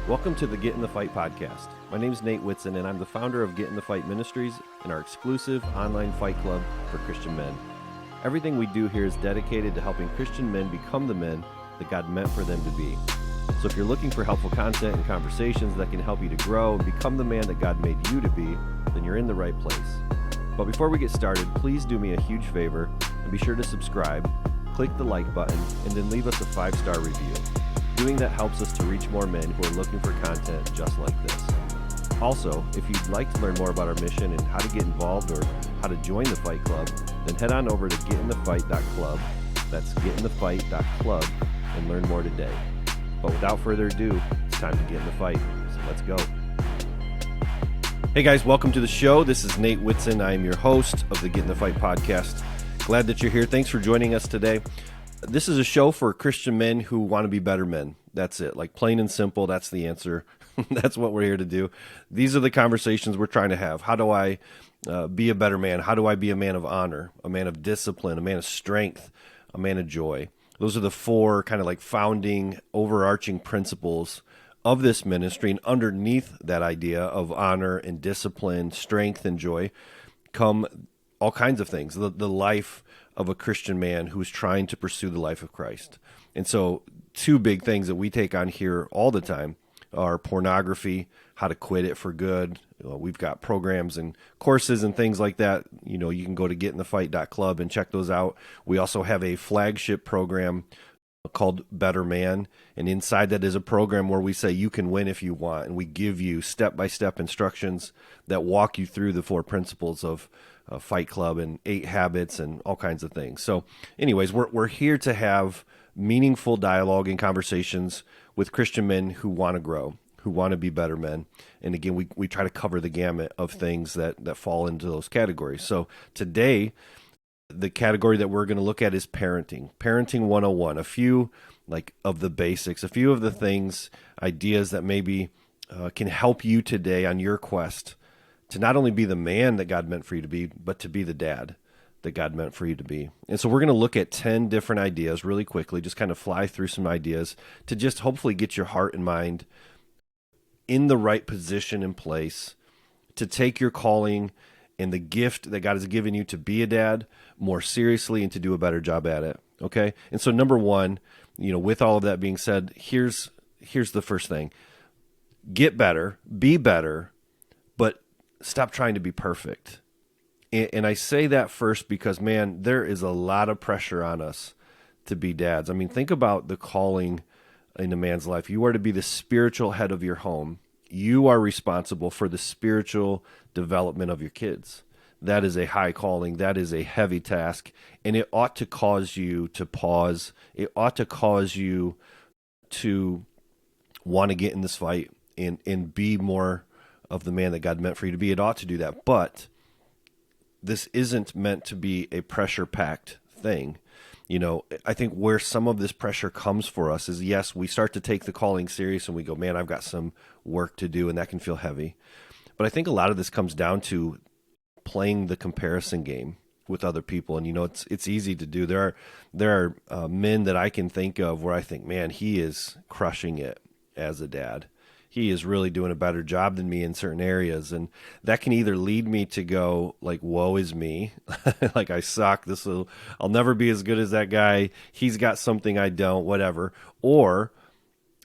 Welcome to the Get in the Fight podcast. My name is Nate Whitson, and I'm the founder of Get in the Fight Ministries and our exclusive online fight club for Christian men. Everything we do here is dedicated to helping Christian men become the men that God meant for them to be. So if you're looking for helpful content and conversations that can help you to grow and become the man that God made you to be, then you're in the right place. But before we get started, please do me a huge favor and be sure to subscribe, click the like button, and then leave us a 5-star review. Doing that helps us to reach more men who are looking for content just like this. Also, if you'd like to learn more about our mission and how to get involved or how to join the Fight Club, then head on over to getinthefight.club. That's getinthefight.club and learn more today. But without further ado, it's time to get in the fight. So let's go. Hey guys, welcome to the show. This is Nate Whitson. I am your host of the Get in the Fight podcast. Glad that you're here. Thanks for joining us today. This is a show for Christian men who want to be better men. That's it. Like plain and simple, that's the answer. That's what we're here to do. These are the conversations we're trying to have. How do I be a better man? How do I be a man of honor, a man of discipline, a man of strength, a man of joy? Those are the four kind of like founding, overarching principles of this ministry. And underneath that idea of honor and discipline, strength and joy, come all kinds of things. The life of a Christian man who is trying to pursue the life of Christ. And so two big things that we take on here all the time are pornography, how to quit it for good. We've got programs and courses and things like that. You know, you can go to getinthefight.club and check those out. We also have a flagship program called Better Man. And inside that is a program where we say you can win if you want. And we give you step-by-step instructions that walk you through the 4 principles of Fight Club and 8 habits and all kinds of things. So anyways, we're here to have meaningful dialogue and conversations with Christian men who want to grow, who want to be better men. And again, we try to cover the gamut of things that fall into those categories. So today, the category that we're going to look at is Parenting 101, a few like of the basics, a few of the things, ideas that maybe can help you today on your quest to not only be the man that God meant for you to be, but to be the dad that God meant for you to be. And so we're going to look at 10 different ideas really quickly, just kind of fly through some ideas to just hopefully get your heart and mind in the right position and place to take your calling and the gift that God has given you to be a dad more seriously and to do a better job at it. Okay. And so number one, with all of that being said, here's the first thing: get better, be better, but stop trying to be perfect. And I say that first because, man, there is a lot of pressure on us to be dads. I mean, think about the calling in a man's life. You are to be the spiritual head of your home. You are responsible for the spiritual development of your kids. That is a high calling. That is a heavy task. And it ought to cause you to pause. It ought to cause you to want to get in this fight and be more of the man that God meant for you to be. It ought to do that. But this isn't meant to be a pressure-packed thing. I think where some of this pressure comes for us is, yes, we start to take the calling serious and we go, man, I've got some work to do, and that can feel heavy. But I think a lot of this comes down to playing the comparison game with other people. And, it's easy to do. There are men that I can think of where I think, man, he is crushing it as a dad. He is really doing a better job than me in certain areas. And that can either lead me to go like, woe is me. Like I suck. I'll never be as good as that guy. He's got something I don't, whatever. Or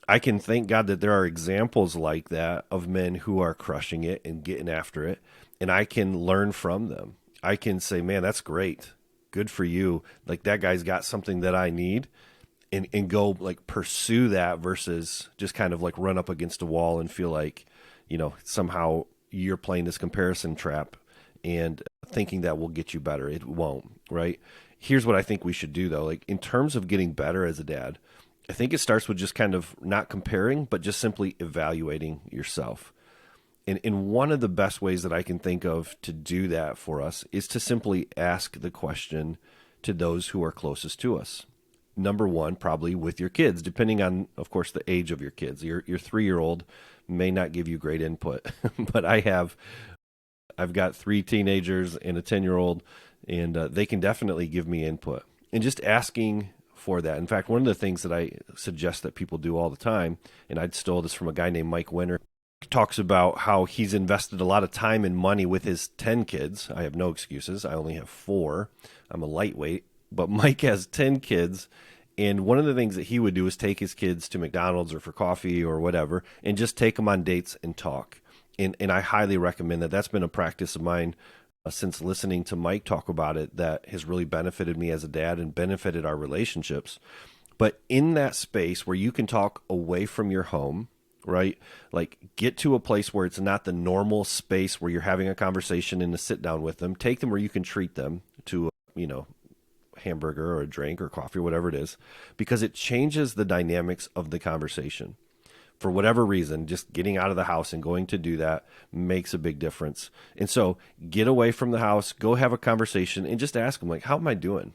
I can thank God that there are examples like that of men who are crushing it and getting after it. And I can learn from them. I can say, man, that's great. Good for you. Like that guy's got something that I need. And go like pursue that versus just kind of like run up against a wall and feel like, somehow you're playing this comparison trap and thinking that will get you better. It won't, right? Here's what I think we should do though. Like in terms of getting better as a dad, I think it starts with just kind of not comparing, but just simply evaluating yourself. And one of the best ways that I can think of to do that for us is to simply ask the question to those who are closest to us. Number one, probably with your kids, depending on, of course, the age of your kids. Your 3-year-old may not give you great input, but I've got 3 teenagers and a 10-year-old, and they can definitely give me input. And just asking for that. In fact, one of the things that I suggest that people do all the time, and I'd stole this from a guy named Mike Winter, talks about how he's invested a lot of time and money with his 10 kids. I have no excuses. I only have 4. I'm a lightweight, but Mike has 10 kids. And one of the things that he would do is take his kids to McDonald's or for coffee or whatever, and just take them on dates and talk. And I highly recommend that. That's been a practice of mine since listening to Mike talk about it, that has really benefited me as a dad and benefited our relationships. But in that space where you can talk away from your home, right? Like, get to a place where it's not the normal space where you're having a conversation and to sit down with them. Take them where you can treat them to, hamburger or a drink or coffee or whatever it is, because it changes the dynamics of the conversation. For whatever reason, just getting out of the house and going to do that makes a big difference. And so get away from the house, go have a conversation, and just ask them, like, how am I doing?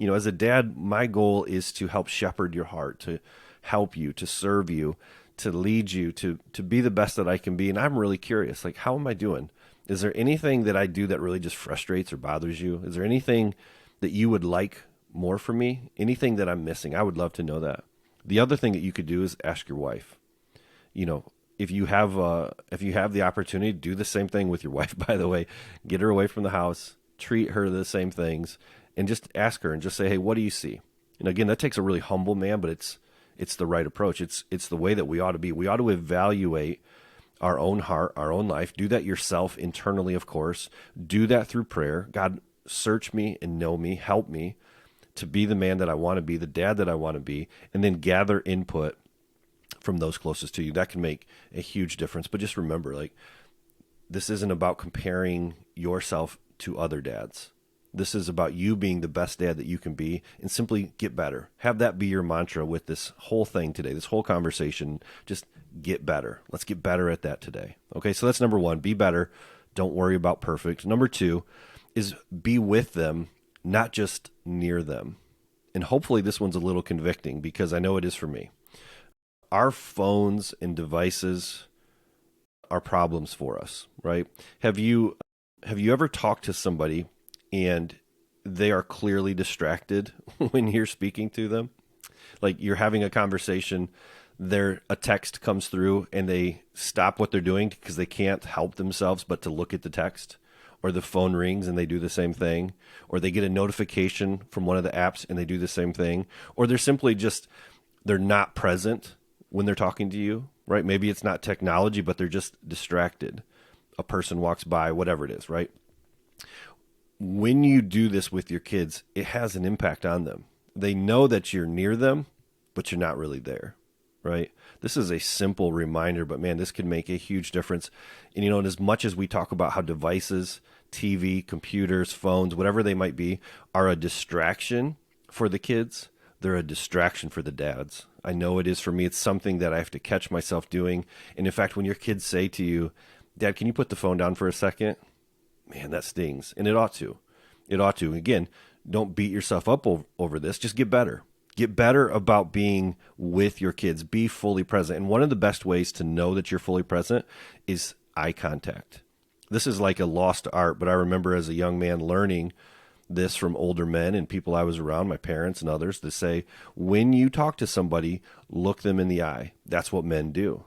As a dad, my goal is to help shepherd your heart, to help you, to serve you, to lead you, to be the best that I can be. And I'm really curious, like, how am I doing? Is there anything that I do that really just frustrates or bothers you? Is there anything that you would like more from me? Anything that I'm missing? I would love to know that. The other thing that you could do is ask your wife. If you have the opportunity, do the same thing with your wife, by the way. Get her away from the house, treat her the same things, and just ask her and just say, hey, what do you see? And again, that takes a really humble man, but it's the right approach. It's the way that we ought to be. We ought to evaluate our own heart, our own life. Do that yourself internally, of course. Do that through prayer. God, search me and know me. Help me to be the man that I want to be, the dad that I want to be, and then gather input from those closest to you. That can make a huge difference. But just remember, like, this isn't about comparing yourself to other dads. This is about you being the best dad that you can be, and simply get better. Have that be your mantra with this whole thing today, this whole conversation. Just get better. Let's get better at that today. Okay, so that's number 1. Be better. Don't worry about perfect. Number 2 is be with them, not just near them. And hopefully this one's a little convicting, because I know it is for me. Our phones and devices are problems for us, right? Have you ever talked to somebody and they are clearly distracted when you're speaking to them? Like, you're having a conversation, a text comes through and they stop what they're doing because they can't help themselves but to look at the text, or the phone rings and they do the same thing, or they get a notification from one of the apps and they do the same thing, or they're not present when they're talking to you, right? Maybe it's not technology, but they're just distracted. A person walks by, whatever it is, right? When you do this with your kids, it has an impact on them. They know that you're near them, but you're not really there, right? This is a simple reminder, but man, this can make a huge difference. And and as much as we talk about how devices, TV, computers, phones, whatever they might be, are a distraction for the kids, they're a distraction for the dads. I know it is for me. It's something that I have to catch myself doing. And in fact, when your kids say to you, Dad, can you put the phone down for a second? Man, that stings. And it ought to. It ought to. Again, don't beat yourself up over this. Just get better. Get better about being with your kids. Be fully present. And one of the best ways to know that you're fully present is eye contact. This is like a lost art, but I remember as a young man learning this from older men and people I was around, my parents and others, to say, when you talk to somebody, look them in the eye. That's what men do,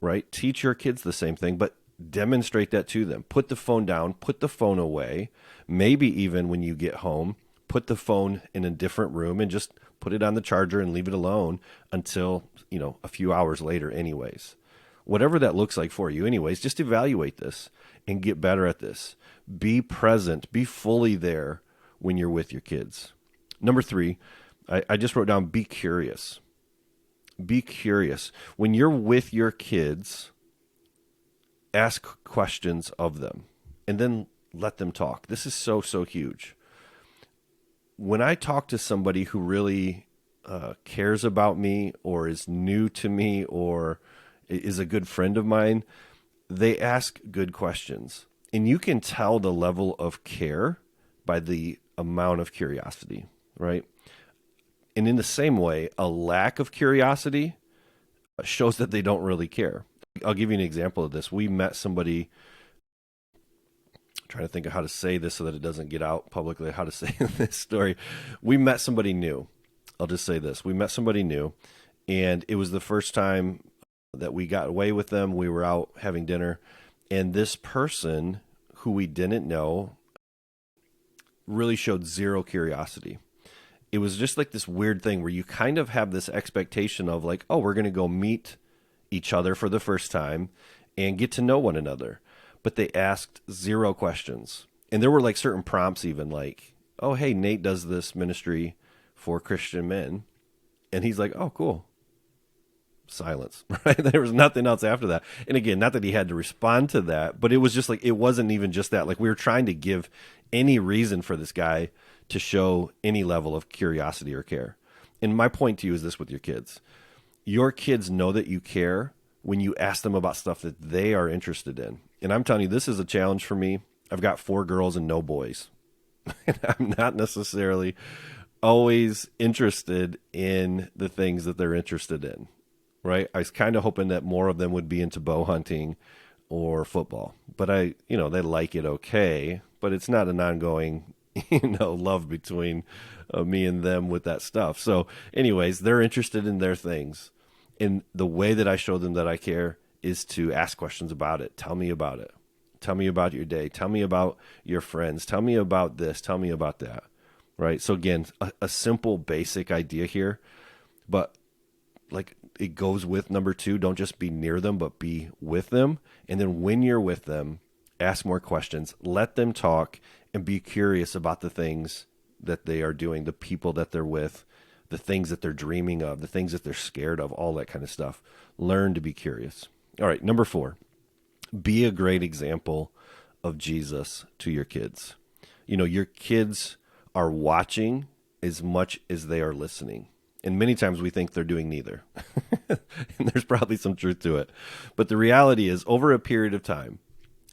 right? Teach your kids the same thing, but demonstrate that to them. Put the phone down, put the phone away. Maybe even when you get home, put the phone in a different room and just put it on the charger and leave it alone until, a few hours later anyways. Whatever that looks like for you anyways, just evaluate this and get better at this. Be present, be fully there when you're with your kids. Number 3, I just wrote down, be curious. Be curious. When you're with your kids, ask questions of them and then let them talk. This is so, so huge. When I talk to somebody who really cares about me or is new to me or is a good friend of mine, they ask good questions. And you can tell the level of care by the amount of curiosity, right? And in the same way, a lack of curiosity shows that they don't really care. I'll give you an example of this. We met somebody, I'm trying to think of how to say this so that it doesn't get out publicly, how to say this story. We met somebody new I'll just say this. We met somebody new, and it was the first time that we got away with them. We were out having dinner, and this person who we didn't know really showed zero curiosity. It was just like this weird thing where you kind of have this expectation of like, oh, we're going to go meet each other for the first time and get to know one another. But they asked zero questions. And there were like certain prompts even like, oh, hey, Nate does this ministry for Christian men. And he's like, oh, cool. Silence, right? There was nothing else after that. And again, not that he had to respond to that, but it was just like, it wasn't even just that. Like we were trying to give any reason for this guy to show any level of curiosity or care. And my point to you is this with your kids. Your kids know that you care when you ask them about stuff that they are interested in. And I'm telling you, this is a challenge for me. I've got 4 girls and no boys. And I'm not necessarily always interested in the things that they're interested in, right? I was kind of hoping that more of them would be into bow hunting or football. But they like it okay, but it's not an ongoing, love between me and them with that stuff. So anyways, they're interested in their things. And the way that I show them that I care is to ask questions about it. Tell me about it. Tell me about your day. Tell me about your friends. Tell me about this. Tell me about that. Right? So again, a simple, basic idea here, but like it goes with number 2, don't just be near them, but be with them. And then when you're with them, ask more questions, let them talk, and be curious about the things that they are doing, the people that they're with, the things that they're dreaming of, the things that they're scared of, all that kind of stuff. Learn to be curious. All right, number 4, be a great example of Jesus to your kids. Your kids are watching as much as they are listening. And many times we think they're doing neither. And there's probably some truth to it. But the reality is, over a period of time,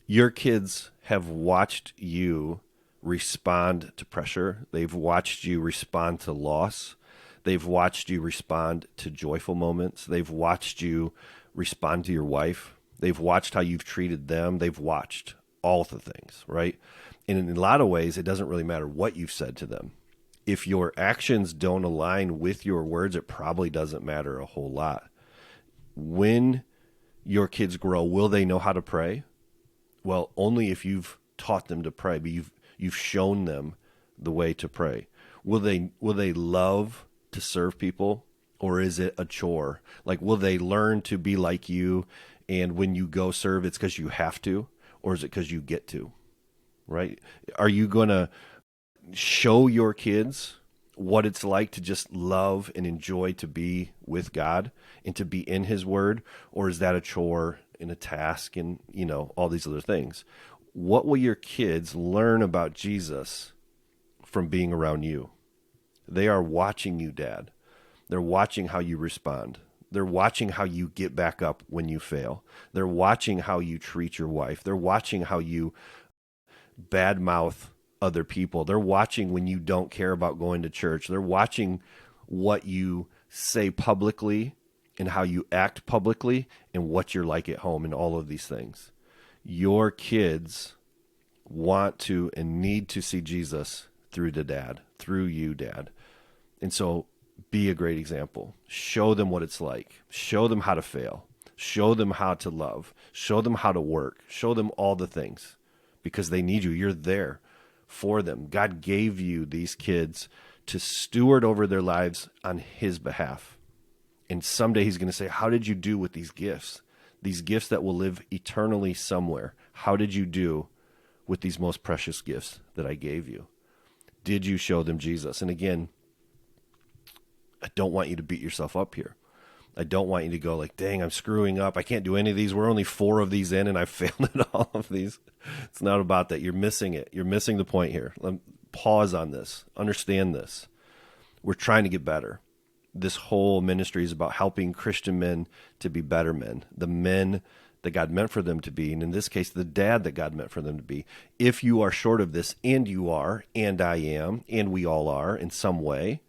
your kids have watched you respond to pressure. They've watched you respond to loss. They've watched you respond to joyful moments. They've watched you respond to your wife. They've watched how you've treated them. They've watched all the things, right? And in a lot of ways, it doesn't really matter what you've said to them. If your actions don't align with your words, it probably doesn't matter a whole lot. When your kids grow, will they know how to pray? Well, only if you've taught them to pray, but you've shown them the way to pray. Will they love to serve people, or is it a chore? Like, will they learn to be like you, and when you go serve, it's because you have to, or is it because you get to, right? Are you going to show your kids what it's like to just love and enjoy to be with God and to be in his word? Or is that a chore and a task and, all these other things? What will your kids learn about Jesus from being around you? They are watching you, Dad. They're watching how you respond. They're watching how you get back up when you fail. They're watching how you treat your wife. They're watching how you badmouth other people. They're watching when you don't care about going to church. They're watching what you say publicly and how you act publicly and what you're like at home and all of these things. Your kids want to and need to see Jesus through you, Dad. And so be a great example. Show them what it's like. Show them how to fail. Show them how to love. Show them how to work. Show them all the things because they need you. You're there for them. God gave you these kids to steward over their lives on his behalf. And someday he's going to say, how did you do with these gifts? These gifts that will live eternally somewhere. How did you do with these most precious gifts that I gave you? Did you show them Jesus? And again, I don't want you to beat yourself up here. I don't want you to go like, dang, I'm screwing up. I can't do any of these. We're only 4 of these in and I failed at all of these. It's not about that. You're missing it. You're missing the point here. Pause on this. Understand this. We're trying to get better. This whole ministry is about helping Christian men to be better men, the men that God meant for them to be, and in this case, the dad that God meant for them to be. If you are short of this, and you are, and I am, and we all are in some way,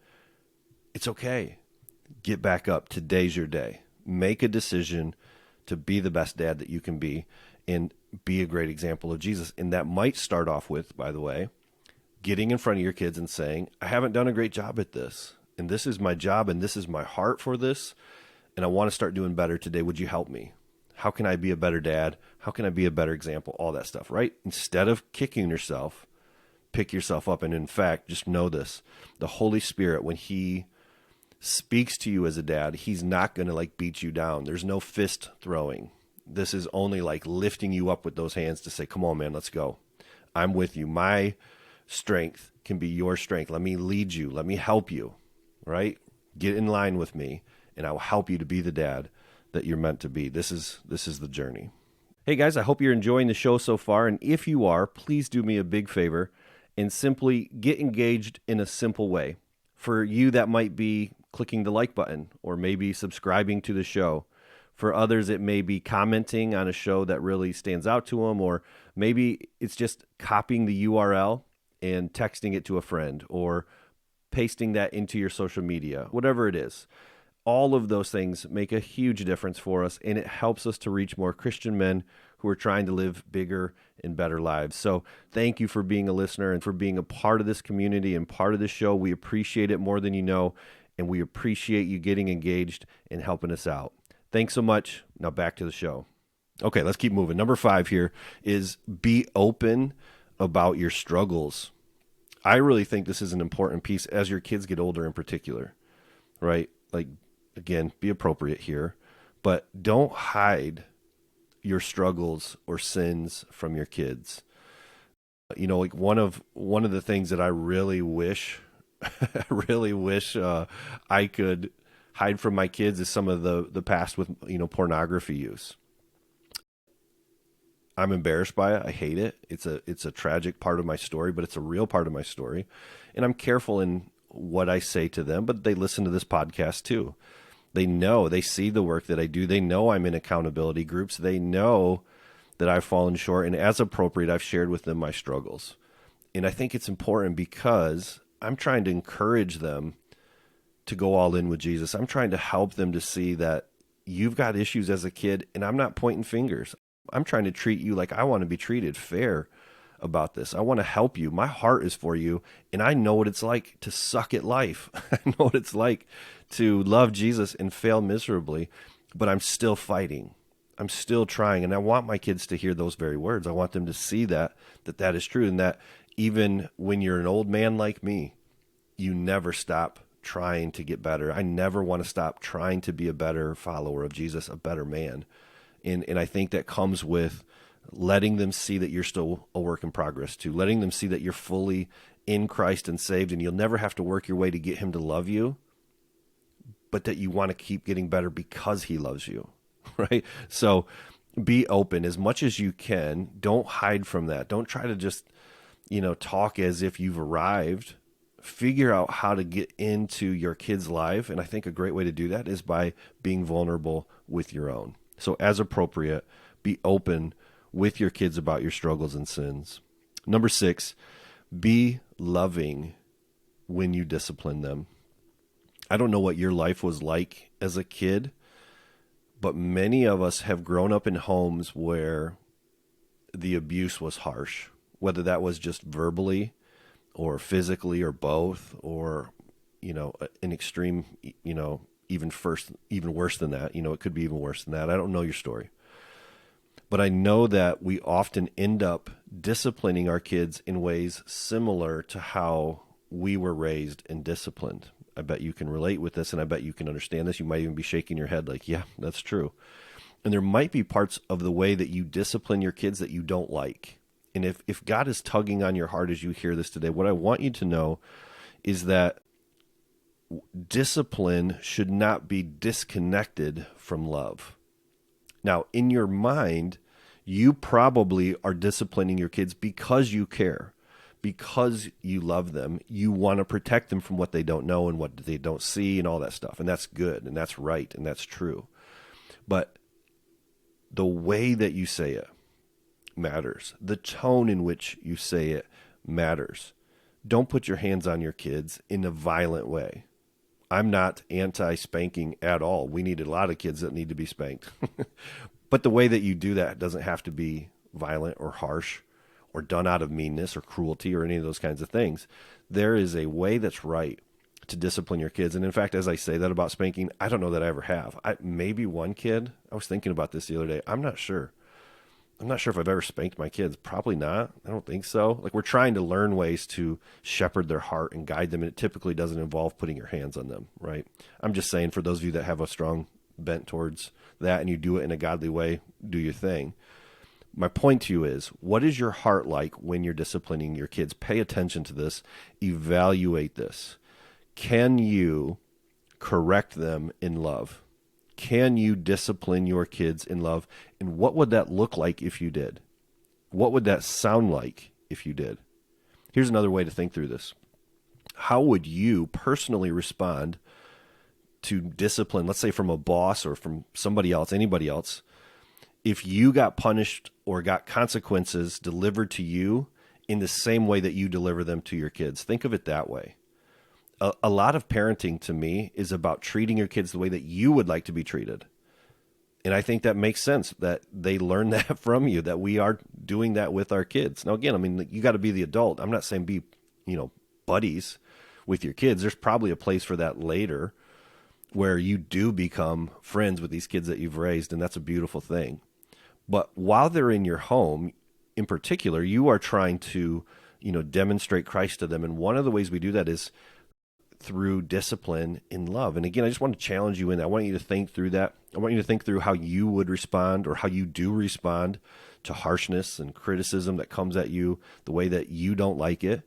it's okay. Get back up. Today's your day. Make a decision to be the best dad that you can be and be a great example of Jesus. And that might start off with, by the way, getting in front of your kids and saying, I haven't done a great job at this. and this is my job, and this is my heart for this, and I want to start doing better today. Would you help me? How can I be a better dad? How can I be a better example? All that stuff, right? Instead of kicking yourself, pick yourself up. And in fact, just know this, the Holy Spirit, when he speaks to you as a dad, he's not going to like beat you down. There's no fist throwing. This is only like lifting you up with those hands to say, come on, man, let's go. I'm with you. My strength can be your strength. Let me lead you. Let me help you, right? Get in line with me, and I will help you to be the dad that you're meant to be. This is the journey. Hey guys, I hope you're enjoying the show so far. And if you are, please do me a big favor and simply get engaged in a simple way. For you, that might be clicking the like button or maybe subscribing to the show. For others, it may be commenting on a show that really stands out to them, or maybe it's just copying the URL and texting it to a friend or pasting that into your social media, whatever it is. All of those things make a huge difference for us, and it helps us to reach more Christian men who are trying to live bigger and better lives. So thank you for being a listener and for being a part of this community and part of this show. We appreciate it more than you know, and we appreciate you getting engaged and helping us out. Thanks so much. Now back to the show. Okay, let's keep moving. Number 5 here is be open about your struggles. I really think this is an important piece as your kids get older in particular, right? Like, again, be appropriate here, but don't hide your struggles or sins from your kids. You know, like one of the things that I really wish, I could hide from my kids is some of the past with, pornography use. I'm embarrassed by it. I hate it. It's a tragic part of my story, but it's a real part of my story. And I'm careful in what I say to them, but they listen to this podcast too. They know, they see the work that I do. They know I'm in accountability groups. They know that I've fallen short, and as appropriate, I've shared with them my struggles. And I think it's important because I'm trying to encourage them to go all in with Jesus. I'm trying to help them to see that you've got issues as a kid, and I'm not pointing fingers. I'm trying to treat you like I want to be treated fair about this. I want to help you. My heart is for you, and I know what it's like to suck at life. I know what it's like to love Jesus and fail miserably, but I'm still fighting. I'm still trying, and I want my kids to hear those very words. I want them to see that is true, and that even when you're an old man like me, you never stop trying to get better. I never want to stop trying to be a better follower of Jesus, a better man. And I think that comes with letting them see that you're still a work in progress too, letting them see that you're fully in Christ and saved, and you'll never have to work your way to get him to love you, but that you want to keep getting better because he loves you, right? So be open as much as you can. Don't hide from that. Don't try to just, talk as if you've arrived. Figure out how to get into your kid's life. And I think a great way to do that is by being vulnerable with your own. So as appropriate, be open with your kids about your struggles and sins. Number 6, be loving when you discipline them. I don't know what your life was like as a kid, but many of us have grown up in homes where the abuse was harsh, whether that was just verbally or physically or both, or, an extreme, even worse than that. It could be even worse than that. I don't know your story. But I know that we often end up disciplining our kids in ways similar to how we were raised and disciplined. I bet you can relate with this, and I bet you can understand this. You might even be shaking your head like, yeah, that's true. And there might be parts of the way that you discipline your kids that you don't like. And if God is tugging on your heart as you hear this today, what I want you to know is that discipline should not be disconnected from love. Now, in your mind, you probably are disciplining your kids because you care, because you love them. You want to protect them from what they don't know and what they don't see and all that stuff. And that's good, and that's right, and that's true. But the way that you say it matters. The tone in which you say it matters. Don't put your hands on your kids in a violent way. I'm not anti-spanking at all. We need a lot of kids that need to be spanked. But the way that you do that doesn't have to be violent or harsh or done out of meanness or cruelty or any of those kinds of things. There is a way that's right to discipline your kids. And in fact, as I say that about spanking, I don't know that I ever have. Maybe one kid, I was thinking about this the other day. I'm not sure. I'm not sure if I've ever spanked my kids. Probably not. I don't think so. Like, we're trying to learn ways to shepherd their heart and guide them. And it typically doesn't involve putting your hands on them, right? I'm just saying, for those of you that have a strong bent towards that and you do it in a godly way, do your thing. My point to you is, what is your heart like when you're disciplining your kids? Pay attention to this. Evaluate this. Can you correct them in love? Can you discipline your kids in love? And what would that look like if you did? What would that sound like if you did? Here's another way to think through this. How would you personally respond to discipline, let's say from a boss or from somebody else, anybody else, if you got punished or got consequences delivered to you in the same way that you deliver them to your kids? Think of it that way. A lot of parenting to me is about treating your kids the way that you would like to be treated. And I think that makes sense, that they learn that from you, that we are doing that with our kids. Now, again, I mean, you got to be the adult. I'm not saying be, buddies with your kids. There's probably a place for that later where you do become friends with these kids that you've raised, and that's a beautiful thing. But while they're in your home, in particular, you are trying to, demonstrate Christ to them. And one of the ways we do that is through discipline in love. And again, I just want to challenge you in that. I want you to think through that. I want you to think through how you would respond, or how you do respond to harshness and criticism that comes at you the way that you don't like it.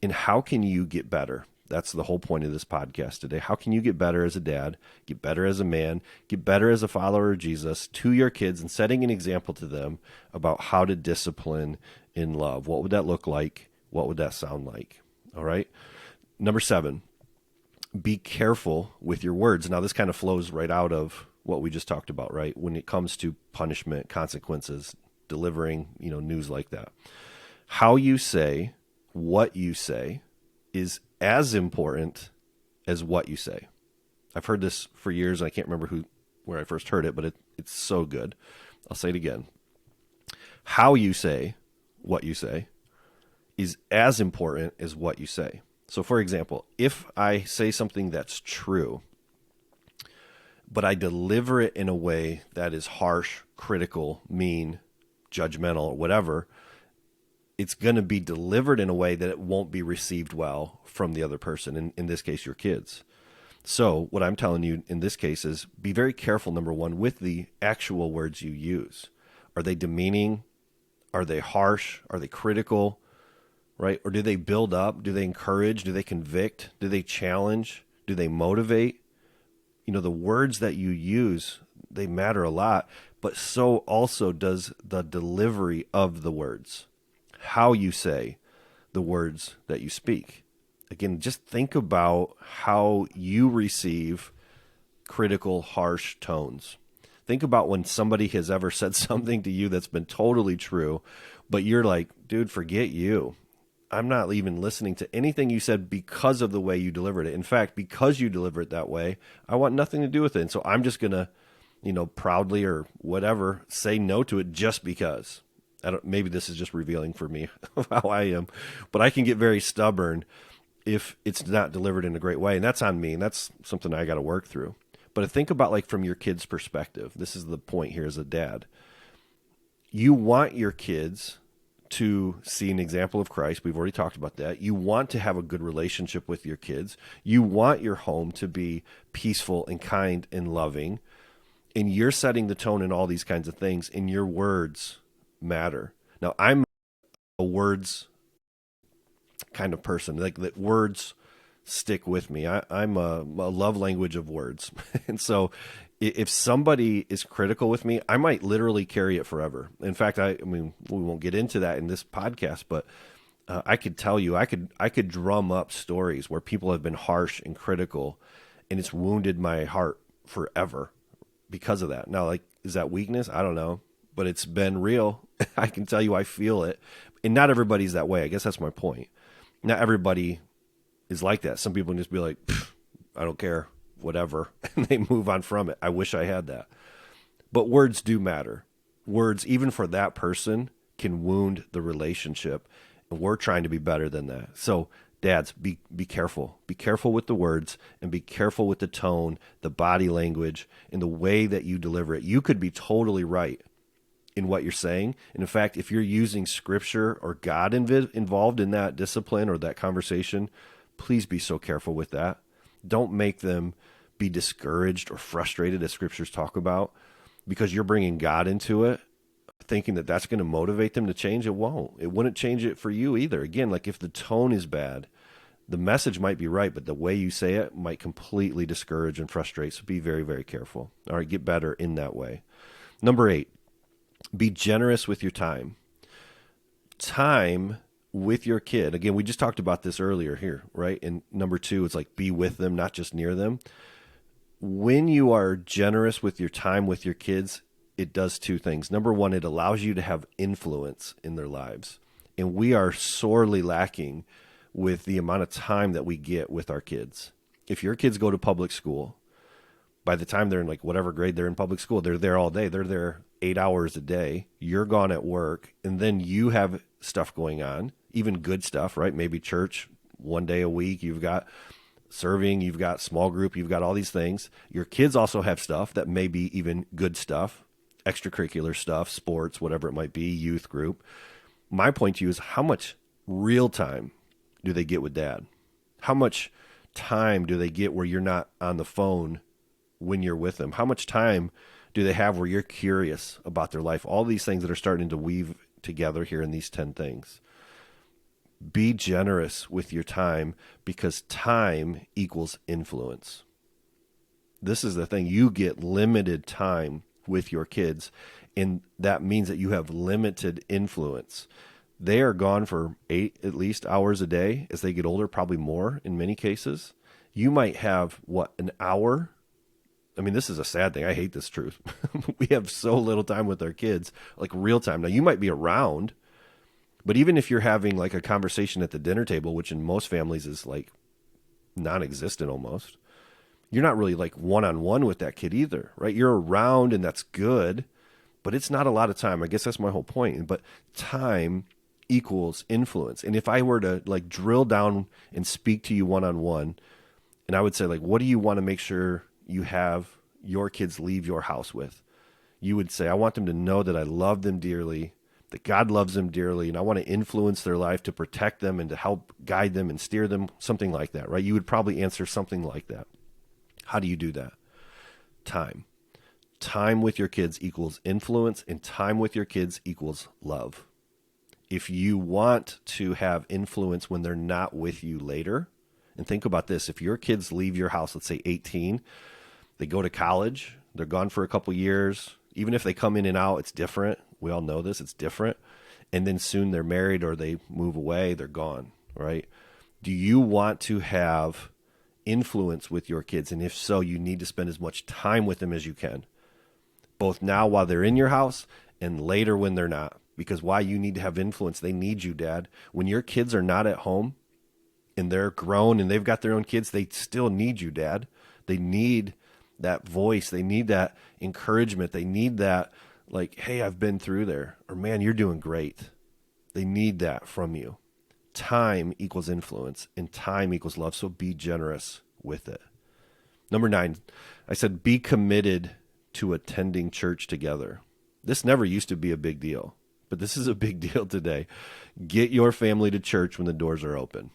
And how can you get better? That's the whole point of this podcast today. How can you get better as a dad, get better as a man, get better as a follower of Jesus to your kids, and setting an example to them about how to discipline in love? What would that look like? What would that sound like? All right. Number 7, be careful with your words. Now, this kind of flows right out of what we just talked about, right? When it comes to punishment, consequences, delivering, news like that. How you say, what you say is as important as what you say. I've heard this for years, and I can't remember where I first heard it, but it's so good. I'll say it again. How you say what you say is as important as what you say. So, for example, if I say something that's true, but I deliver it in a way that is harsh, critical, mean, judgmental, or whatever, it's going to be delivered in a way that it won't be received well from the other person, in this case, your kids. So what I'm telling you in this case is, be very careful, number 1, with the actual words you use. Are they demeaning? Are they harsh? Are they critical? Right? Or do they build up? Do they encourage? Do they convict? Do they challenge? Do they motivate? The words that you use, they matter a lot, but so also does the delivery of the words. How you say the words that you speak. Again, just think about how you receive critical, harsh tones. Think about when somebody has ever said something to you that's been totally true, but you're like, dude, forget you. I'm not even listening to anything you said because of the way you delivered it. In fact, because you deliver it that way, I want nothing to do with it. And so I'm just going to, proudly or whatever, say no to it just because. Maybe this is just revealing for me of how I am, but I can get very stubborn if it's not delivered in a great way. And that's on me. And that's something I got to work through. But think about, like, from your kid's perspective. This is the point here as a dad. You want your kids to see an example of Christ. We've already talked about that. You want to have a good relationship with your kids. You want your home to be peaceful and kind and loving. And you're setting the tone in all these kinds of things, and your words matter. Now, I'm a words kind of person. Like, that words stick with me. I'm a love language of words. And so if somebody is critical with me, I might literally carry it forever. In fact, I mean, we won't get into that in this podcast, but I could tell you, I could drum up stories where people have been harsh and critical, and it's wounded my heart forever because of that. Now, like, is that weakness? I don't know, but it's been real. I can tell you, I feel it. And not everybody's that way. I guess that's my point. Not everybody is like that. Some people can just be like, I don't care, whatever, and they move on from it. I wish I had that. But words do matter. Words, even for that person, can wound the relationship. And we're trying to be better than that. So Dads, be careful. Be careful with the words and be careful with the tone, the body language, and the way that you deliver it. You could be totally right in what you're saying. And in fact, if you're using scripture or God involved in that discipline or that conversation, please be so careful with that. Don't make them be discouraged or frustrated, as scriptures talk about, because you're bringing God into it, thinking that that's going to motivate them to change. It won't. It wouldn't change it for you either. Again, like if the tone is bad, the message might be right, but the way you say it might completely discourage and frustrate. So be very, very careful. All right, get better in that way. Number 8, be generous with your time. Time with your kid. Again, we just talked about this earlier here, right? And number 2, it's like be with them, not just near them. When you are generous with your time with your kids, it does 2 things. Number 1, it allows you to have influence in their lives. And we are sorely lacking with the amount of time that we get with our kids. If your kids go to public school, by the time they're in like whatever grade they're in public school, they're there all day. They're there 8 hours a day. You're gone at work, and then you have stuff going on, even good stuff, right? Maybe church 1 day a week. You've got serving, you've got small group, you've got all these things. Your kids also have stuff that may be even good stuff, extracurricular stuff, sports, whatever it might be, youth group. My point to you is how much real time do they get with dad? How much time do they get where you're not on the phone when you're with them? How much time do they have where you're curious about their life? All these things that are starting to weave together here in these 10 things. Be generous with your time because time equals influence. This is the thing. You get limited time with your kids, and that means that you have limited influence. They are gone for 8 at least hours a day. As they get older, probably more in many cases. You might have, an hour? I mean, this is a sad thing. I hate this truth. We have so little time with our kids, like real time. Now, you might be around, but even if you're having like a conversation at the dinner table, which in most families is like non-existent almost, you're not really like one-on-one with that kid either, right? You're around and that's good, but it's not a lot of time. I guess that's my whole point. But time equals influence. And if I were to like drill down and speak to you one-on-one, and I would say like, what do you want to make sure you have your kids leave your house with? You would say, I want them to know that I love them dearly, that God loves them dearly, and I want to influence their life to protect them and to help guide them and steer them, something like that, right? You would probably answer something like that. How do you do that? Time. Time with your kids equals influence, and time with your kids equals love. If you want to have influence when they're not with you later, and think about this, if your kids leave your house, let's say 18, they go to college, they're gone for a couple years, even if they come in and out, it's different. We all know this, it's different. And then soon they're married or they move away, they're gone, right? Do you want to have influence with your kids? And if so, you need to spend as much time with them as you can, both now while they're in your house and later when they're not. Because why you need to have influence, they need you, Dad. When your kids are not at home and they're grown and they've got their own kids, they still need you, Dad. They need that voice. They need that encouragement. They need that, like, hey, I've been through there, or man, you're doing great. They need that from you. Time equals influence, and time equals love, so be generous with it. Number 9, I said be committed to attending church together. This never used to be a big deal, but this is a big deal today. Get your family to church when the doors are open.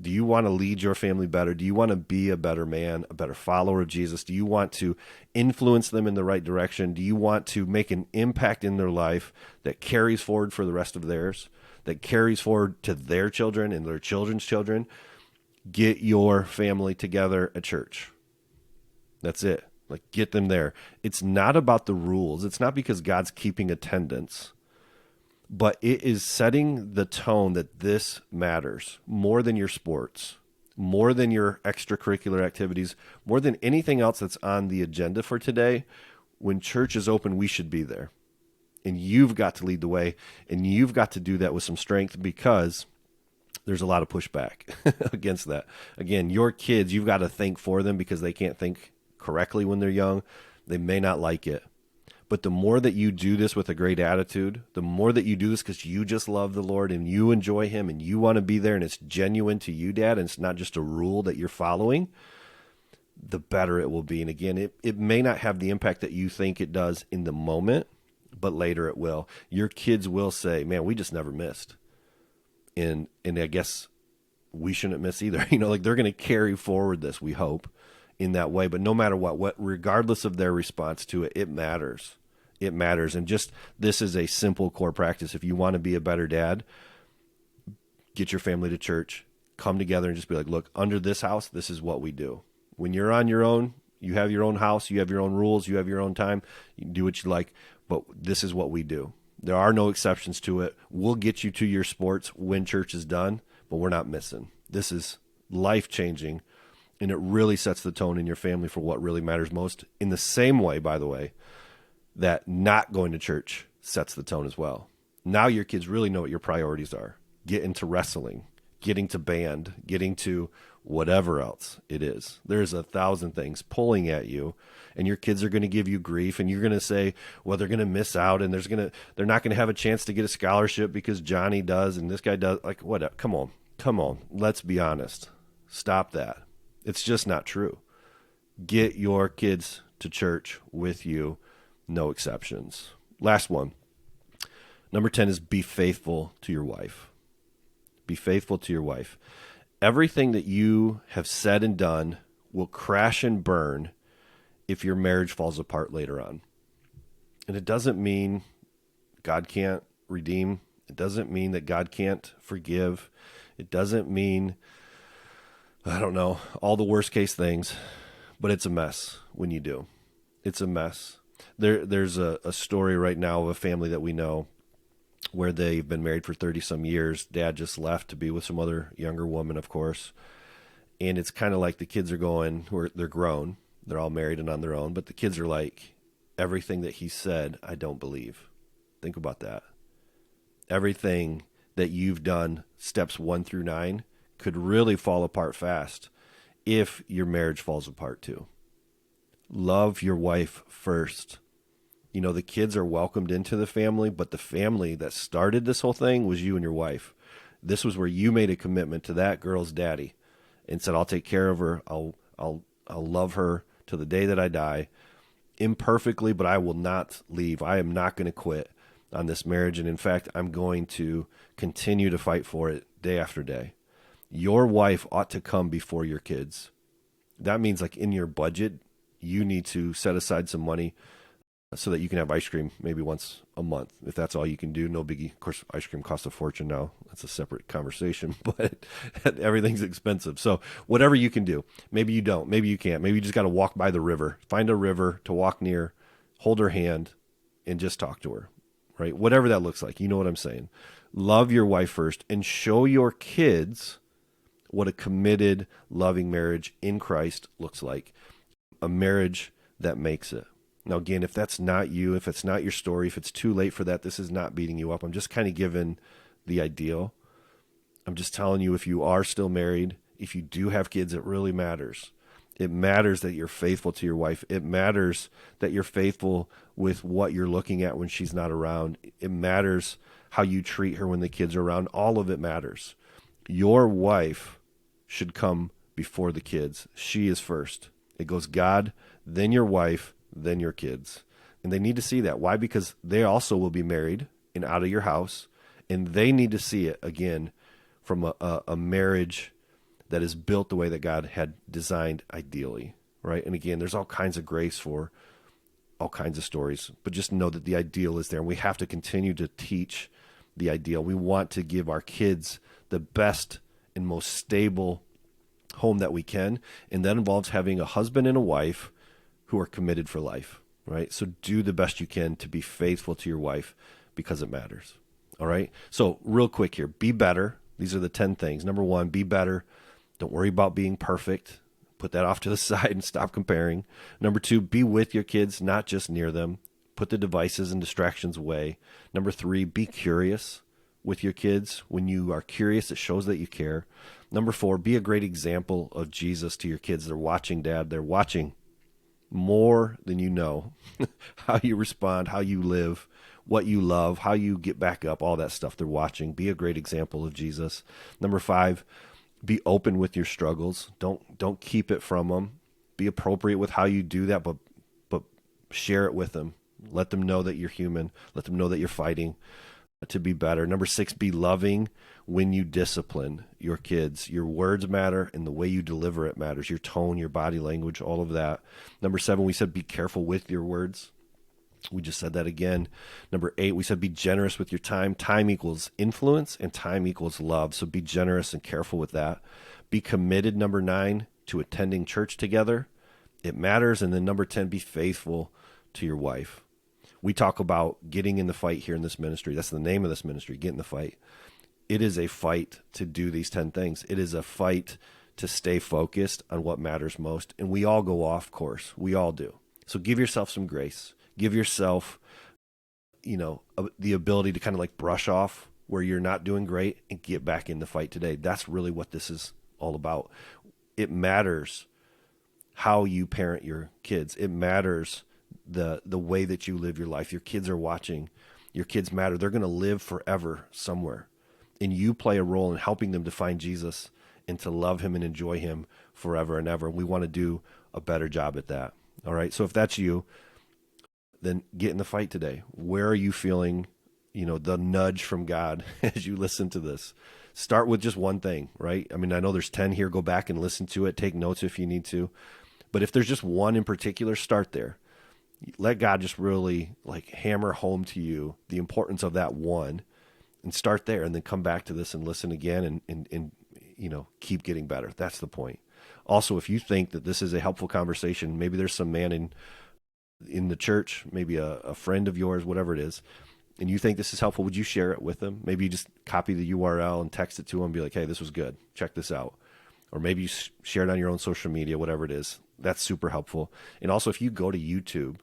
Do you want to lead your family better? Do you want to be a better man, a better follower of Jesus? Do you want to influence them in the right direction? Do you want to make an impact in their life that carries forward for the rest of theirs, that carries forward to their children and their children's children? Get your family together at church. That's it. Like, get them there. It's not about the rules. It's not because God's keeping attendance. But it is setting the tone that this matters more than your sports, more than your extracurricular activities, more than anything else that's on the agenda for today. When church is open, we should be there. And you've got to lead the way, and you've got to do that with some strength because there's a lot of pushback against that. Again, your kids, you've got to think for them because they can't think correctly when they're young. They may not like it. But the more that you do this with a great attitude, the more that you do this because you just love the Lord and you enjoy him and you want to be there and it's genuine to you, Dad, and it's not just a rule that you're following, the better it will be. And again, it may not have the impact that you think it does in the moment, but later it will. Your kids will say, man, we just never missed. And I guess we shouldn't miss either. Like they're going to carry forward this, we hope, in that way. But no matter what, regardless of their response to it, it matters. It matters. And just this is a simple core practice. If you want to be a better dad, get your family to church, come together and just be like, look, under this house, this is what we do. When you're on your own, you have your own house, you have your own rules, you have your own time, you can do what you like, but this is what we do. There are no exceptions to it. We'll get you to your sports when church is done, but we're not missing. This is life-changing, and it really sets the tone in your family for what really matters most. In the same way, by the way, that not going to church sets the tone as well. Now your kids really know what your priorities are. Get into wrestling, getting to band, getting to whatever else it is. There's 1,000 things pulling at you, and your kids are going to give you grief, and you're going to say, well, they're going to miss out, and they're not going to have a chance to get a scholarship because Johnny does and this guy does. Like, what? Come on. Let's be honest. Stop that. It's just not true. Get your kids to church with you. No exceptions. Last one. Number 10 is be faithful to your wife. Be faithful to your wife. Everything that you have said and done will crash and burn if your marriage falls apart later on. And it doesn't mean God can't redeem. It doesn't mean that God can't forgive. It doesn't mean, I don't know, all the worst case things, but it's a mess when you do. It's a mess. There's a story right now of a family that we know where they've been married for 30-some years. Dad just left to be with some other younger woman, of course. And it's kind of like the kids are going, they're grown. They're all married and on their own. But the kids are like, everything that he said, I don't believe. Think about that. Everything that you've done, steps 1 through 9, could really fall apart fast if your marriage falls apart too. Love your wife first. The kids are welcomed into the family, but the family that started this whole thing was you and your wife. This was where you made a commitment to that girl's daddy and said, I'll take care of her. I'll love her to the day that I die, imperfectly, but I will not leave. I am not going to quit on this marriage. And in fact, I'm going to continue to fight for it day after day. Your wife ought to come before your kids. That means like in your budget, you need to set aside some money so that you can have ice cream maybe once a month. If that's all you can do, no biggie. Of course, ice cream costs a fortune now. That's a separate conversation, but everything's expensive. So whatever you can do, maybe you don't, maybe you can't. Maybe you just got to walk by the river, find a river to walk near, hold her hand, and just talk to her, right? Whatever that looks like. You know what I'm saying? Love your wife first and show your kids what a committed, loving marriage in Christ looks like. A marriage that makes it. Now, again, if that's not you, if it's not your story, if it's too late for that, this is not beating you up. I'm just kind of giving the ideal. I'm just telling you, if you are still married, if you do have kids, it really matters. It matters that you're faithful to your wife. It matters that you're faithful with what you're looking at when she's not around. It matters how you treat her when the kids are around. All of it matters. Your wife should come before the kids. She is first. It goes God, then your wife, then your kids. And they need to see that. Why? Because they also will be married and out of your house, and they need to see it again from a marriage that is built the way that God had designed ideally, right? And again, there's all kinds of grace for all kinds of stories, but just know that the ideal is there, and we have to continue to teach the ideal. We want to give our kids the best and most stable home that we can, and that involves having a husband and a wife who are committed for life, right? So do the best you can to be faithful to your wife because it matters, all right? So real quick here, be better. These are the 10 things. Number 1, be better. Don't worry about being perfect. Put that off to the side and stop comparing. Number 2, be with your kids, not just near them. Put the devices and distractions away. Number 3, be curious with your kids. When you are curious, it shows that you care. Number 4, be a great example of Jesus to your kids. They're watching, Dad. They're watching more than you know. How you respond, how you live, what you love, how you get back up, all that stuff. They're watching. Be a great example of Jesus. Number 5, be open with your struggles. Don't keep it from them. Be appropriate with how you do that, but share it with them. Let them know that you're human. Let them know that you're fighting to be better. Number 6, be loving when you discipline your kids. Your words matter, and the way you deliver it matters. Your tone, your body language, all of that. Number 7, we said be careful with your words. We just said that again. Number 8, we said be generous with your time. Time equals influence, and time equals love. So be generous and careful with that. Be committed, number 9, to attending church together. It matters. And then number 10, be faithful to your wife. We talk about getting in the fight here in this ministry. That's the name of this ministry, Get in the Fight. It is a fight to do these 10 things. It is a fight to stay focused on what matters most. And we all go off course. We all do. So give yourself some grace. Give yourself, the ability to kind of like brush off where you're not doing great and get back in the fight today. That's really what this is all about. It matters how you parent your kids. It matters the way that you live your life. Your kids are watching. Your kids matter. They're going to live forever somewhere. And you play a role in helping them to find Jesus and to love him and enjoy him forever and ever. We want to do a better job at that. All right. So if that's you, then get in the fight today. Where are you feeling, the nudge from God as you listen to this? Start with just one thing, right? I mean, I know there's 10 here. Go back and listen to it. Take notes if you need to. But if there's just one in particular, start there. Let God just really hammer home to you the importance of that one, and start there, and then come back to this and listen again and keep getting better. That's the point. Also, if you think that this is a helpful conversation, maybe there's some man in the church, maybe a friend of yours, whatever it is, and you think this is helpful, would you share it with them? Maybe you just copy the URL and text it to them and be like, hey, this was good. Check this out. Or maybe you share it on your own social media, whatever it is. That's super helpful. And also, if you go to YouTube,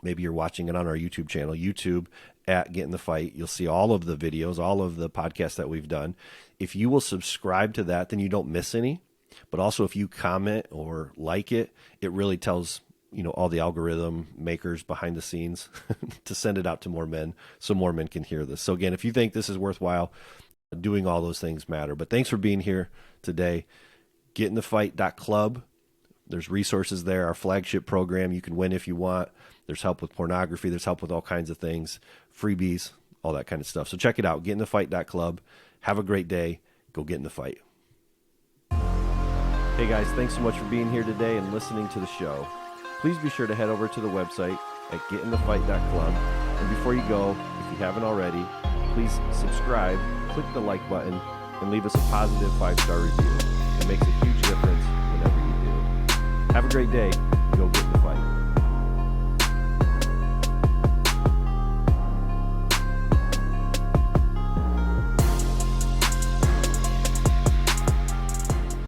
maybe you're watching it on our YouTube channel, YouTube at Get in the Fight. You'll see all of the videos, all of the podcasts that we've done. If you will subscribe to that, then you don't miss any. But also, if you comment or like it, it really tells all the algorithm makers behind the scenes to send it out to more men so more men can hear this. So again, if you think this is worthwhile, doing all those things matter. But thanks for being here today. Getinthefight.club. There's resources there. Our flagship program, you can win if you want. There's help with pornography. There's help with all kinds of things, freebies, all that kind of stuff. So check it out, getinthefight.club. Have a great day. Go get in the fight. Hey guys, thanks so much for being here today and listening to the show. Please be sure to head over to the website at getinthefight.club. And before you go, if you haven't already, please subscribe, click the like button, and leave us a positive 5-star review. It makes a huge difference whenever you do. Have a great day. Go get in the fight.